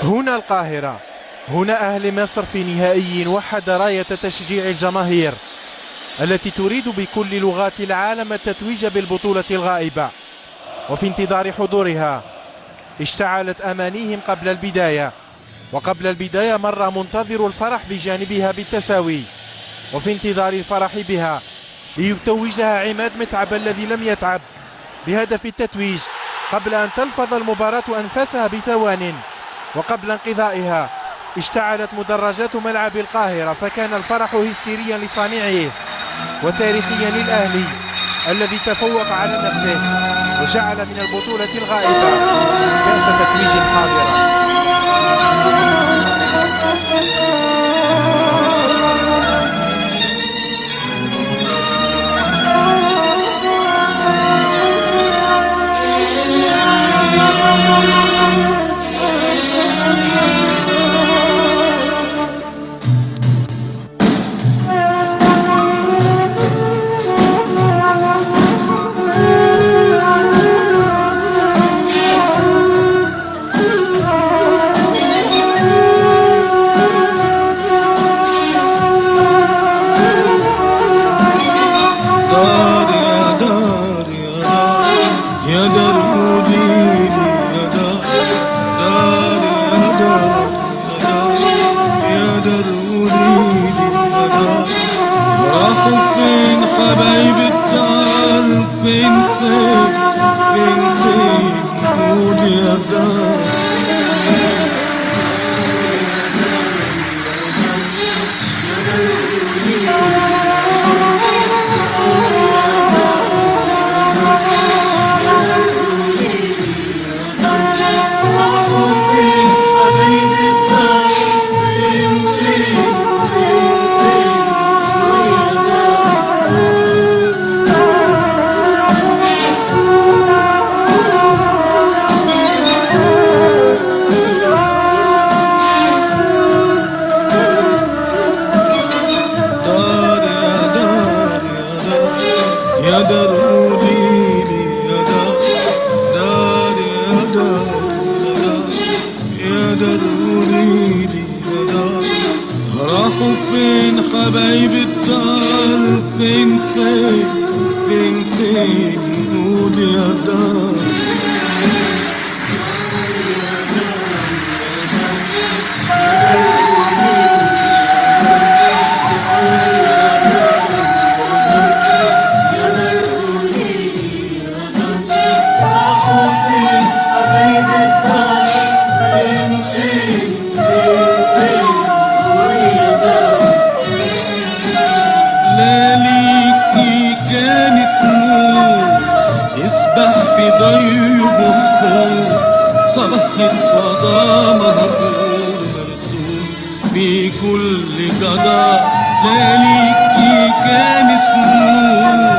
هنا القاهرة، هنا أهل مصر في نهائي وحد راية تشجيع الجماهير التي تريد بكل لغات العالم التتويج بالبطولة الغائبة. وفي انتظار حضورها اشتعلت أمانيهم قبل البداية، وقبل البداية مر منتظر الفرح بجانبها بالتساوي، وفي انتظار الفرح بها ليتوجها عماد متعب الذي لم يتعب بهدف التتويج قبل أن تلفظ المباراة أنفاسها بثوان. وقبل انقضائها اشتعلت مدرجات ملعب القاهرة، فكان الفرح هستيريا لصانعه وتاريخيا للأهلي الذي تفوق على نفسه وجعل من البطولة الغائبة كأس تتويج حاضرة. راحوا فين حبايب الدار؟ فين فين فين فين قول يا دار. صبحت فضاء مهجور مرسوم في كل جدار. لياليكي كانت نور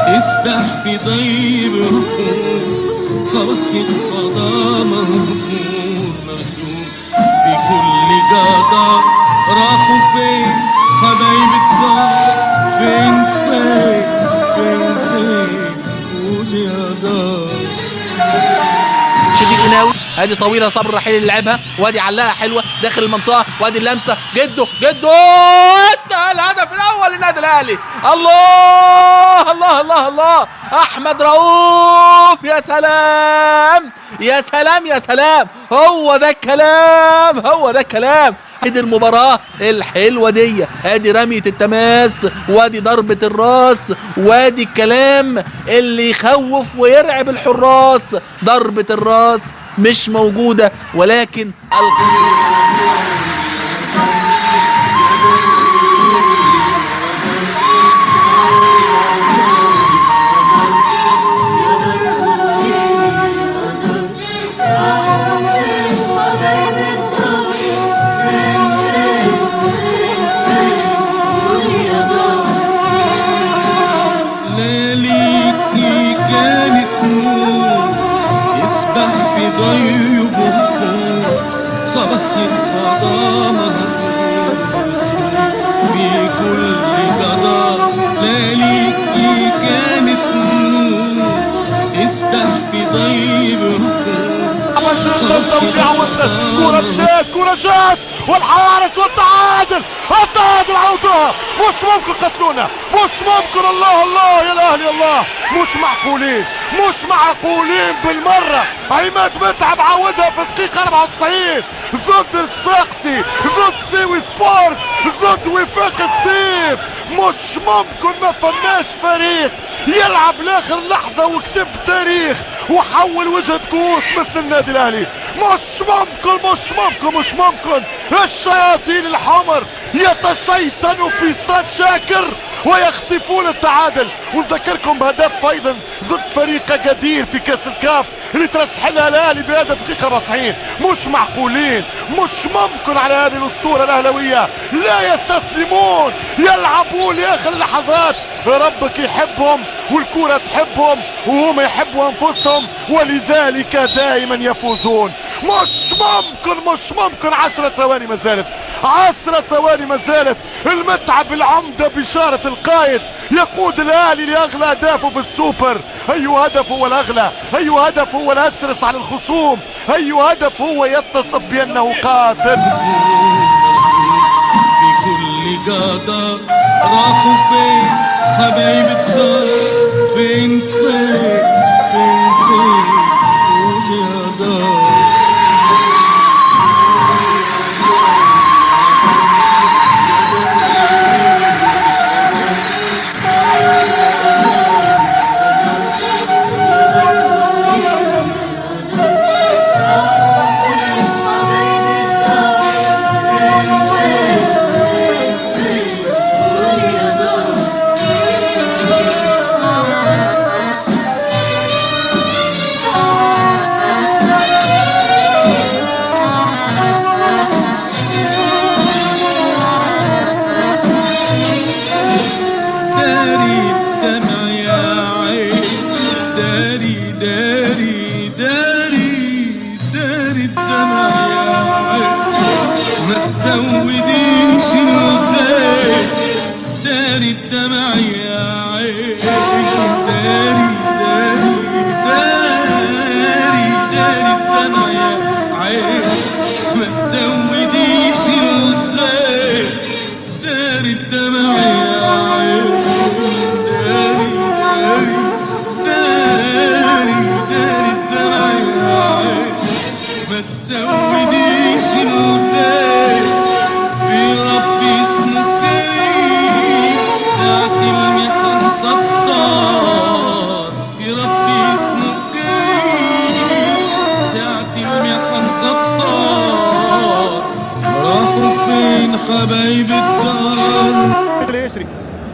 تسبح في ضيب الرحوم. صبحت فضاء مهجور مرسوم في كل جدار. راحوا فين حبايب الدار؟ فين فين فين فين قول يا دار. شديد قناوي ادي طويله صبر الرحيل اللي لعبها، وادي علاقه حلوه داخل المنطقه، وادي اللمسه جده الهدف الاول للنادي الاهلي. الله الله الله الله، احمد رؤوف، يا سلام يا سلام يا سلام، هو ده الكلام هو ده الكلام. ادي المباراه الحلوه دي، ادي رميه التماس، وادي ضربه الراس، وادي الكلام اللي يخوف ويرعب الحراس. ضربه الراس مش موجوده، ولكن ضيب الخوف. صبحت فضاء مهجور مرسوم في كل جدار. لياليكي كانت نور تسبح في ضيب الخوف. جدا توزيع وصلت، كرة جات والحارس والتعادل، التعادل عودوها. مش ممكن قتلونا، مش ممكن. الله الله يا الاهلي الله، مش معقولين، مش معقولين بالمرة. عماد متعب عودها في الدقيقة 94 ضد الصفاقسي، ضد سيوي سبورت، ضد وفاق ستيف. مش ممكن، ما فماش فريق يلعب لاخر لحظة وكتب تاريخ وحول وجهة كوس مثل النادي الاهلي. مش ممكن مش ممكن مش ممكن. الشياطين الحمر يتشيطنوا في استاد شاكر ويخطفون التعادل. ونذكركم بهدف ايضا ضد فريق قدير في كاس الكاف اللي ترشح لها الاهلي بهدف دقيقة 94. مش معقولين، مش ممكن على هذه الاسطورة الاهلاوية. لا يستسلمون، يلعبون لاخر اللحظات. ربك يحبهم والكرة تحبهم وهم يحبوا انفسهم، ولذلك دائما يفوزون. مش ممكن مش ممكن. 10 ثواني ما زالت، 10 ثواني ما زالت. المتعب العمدة بشارة القائد يقود الاهلي لاغلى اهدافه في السوبر. اي هدف هو الاغلى، اي هدف هو الاشرس على الخصوم، اي هدف هو يتصف بانه قاتل. في كل قدر راحوا فين حبايب الدار؟ فين فين فين فين قول يا دار.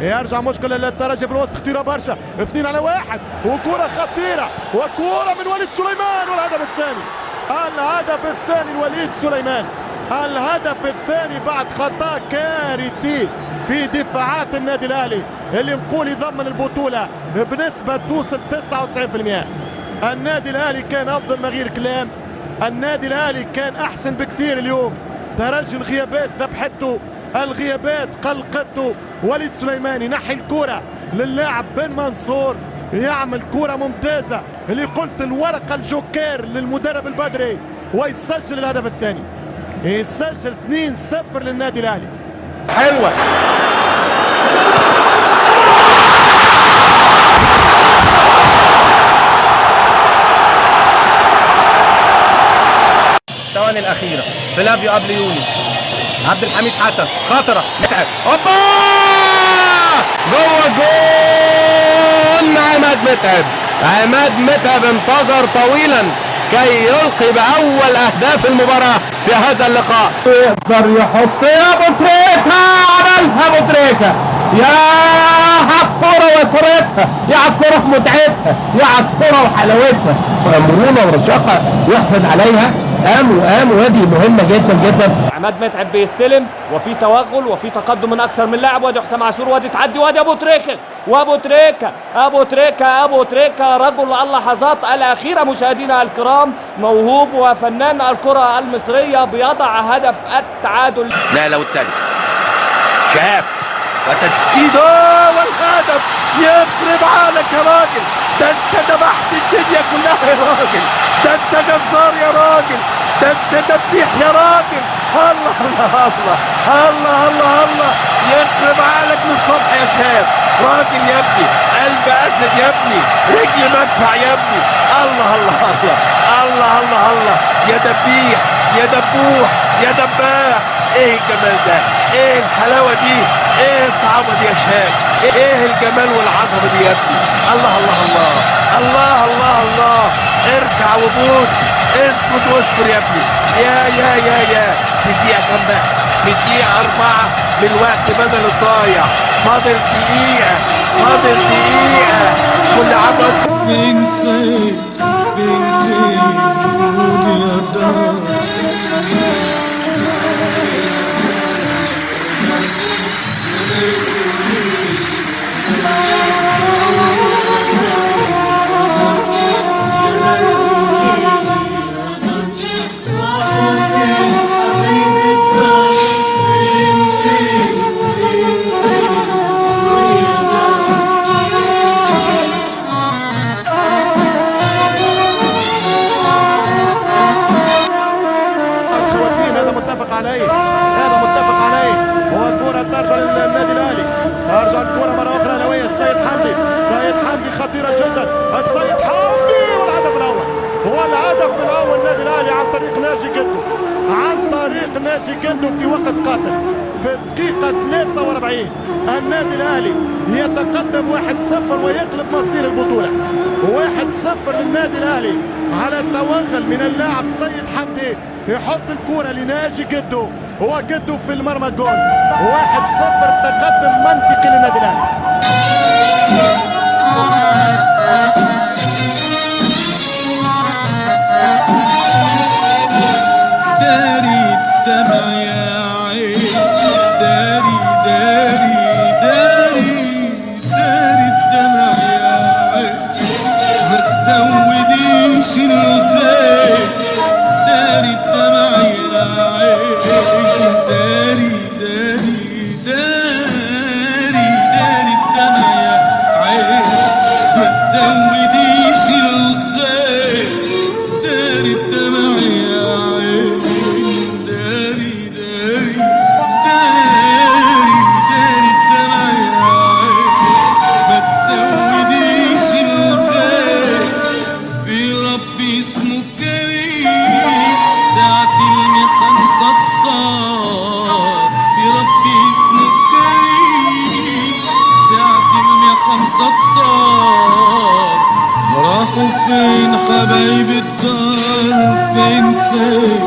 يرجع مشكلة للترجي في الوسط، خطيرة برشا، 2-1 وكرة خطيرة وكرة من وليد سليمان. والهدف الثاني، الهدف الثاني لوليد سليمان، الهدف الثاني بعد خطأ كارثي في دفاعات النادي الاهلي اللي نقول يضمن البطولة بنسبة توصل 99%. النادي الاهلي كان افضل من غير كلام، النادي الاهلي كان احسن بكثير اليوم. ترجي الغيابات ذبحته، الغيابات قلقته. وليد سليمان ينحي الكرة للاعب بن منصور، يعمل كرة ممتازة اللي قلت الورقة الجوكير للمدرب البدري، ويسجل الهدف الثاني، يسجل 2-0 للنادي الاهلي. حلوة الثواني الأخيرة، فلافيو قبل يونس، عبد الحميد حسن خطرة، متعب، هوبا جوه الجون. عماد متعب انتظر طويلا كي يلقي بأول أهداف المباراة في هذا اللقاء. يقدر يحط يا أبو تريكة، عملها أبو تريكة، يا عالكرة وسرعتها، يا عالكرة ومتعتها، يا عالكرة وحلاوتها، مرونة ورشاقة يحسن عليها. قاموا هذه مهمة جدا جدا. عماد متعب بيستلم وفي توغل وفي تقدم من اكثر من لاعب، وادي حسام عاشور، وادي تعدي، وادي ابو تريكة رجل اللحظات الاخيره. مشاهدينا الكرام، موهوب وفنان الكره المصريه بيضع هدف التعادل. نقله والتاني شاب وتسديده والهدف. يخرب عليك يا راجل، ده انت ذبحت الدنيا كلها يا راجل. ده انت جزار يا راجل، ده انت دبيح يا راجل. الله الله الله الله الله الله، يخرب عقلك من الصبح يا شاب. راجل يا ابني، قلب اسد يا ابني، رجل مدفع يا ابني. الله الله الله الله الله الله، يا دبيح يا دبوح يا دباح. ايه الجمال ده، ايه الحلاوه دي، ايه الطعامه دي يا شاب، ايه الجمال والعظمه دي يا ابني. الله الله الله الله الله الله، اركع وبوس، اسكت واشكر يا ابني. يا في دقيقة كام بقى؟ في دقيقة 4 من الوقت بدل الضايع. فاضل دقيقة، فاضل دقيقة. كل عام وانت فين فين فين فين قول يا دار. هذا متفق عليه. هو الكرة ترجع للنادي الاهلي، ترجع الكرة مرة أخرى نوية السيد حمدي. السيد حمدي خطيرة جدا، السيد حمدي والهدف الأول. هو الهدف الأول النادي الأهلي عن طريق ناجي جدو، عن طريق ناجي جدو في وقت قاتل في الدقيقة 43. النادي الأهلي يتقدم 1-0 ويقلب مصير البطولة. 1-0 للنادي الأهلي على التوغل من اللاعب السيد حمدي، يحط الكرة لناجي جدو، هو جدو في المرمى الجول. 1-0 تقدم منطقي للنادي الاهلي. داري الدمع يا عين، داري داري داري داري الدمع يا عين، ما تزوديش الغيب. داري الدمع يا عين، داري داري داري داري الدمع يا عين، ما تزوديش الغيب. داري الدمع يا عين، داري داري داري داري الدمع يا عين، ما تزوديش الغيب. في ربي اسمه كريم، ساعة المحن سطار. في ربي اسمه كريم، ساعة المحن سطار. راحوا فين حبايب الدار، فين فين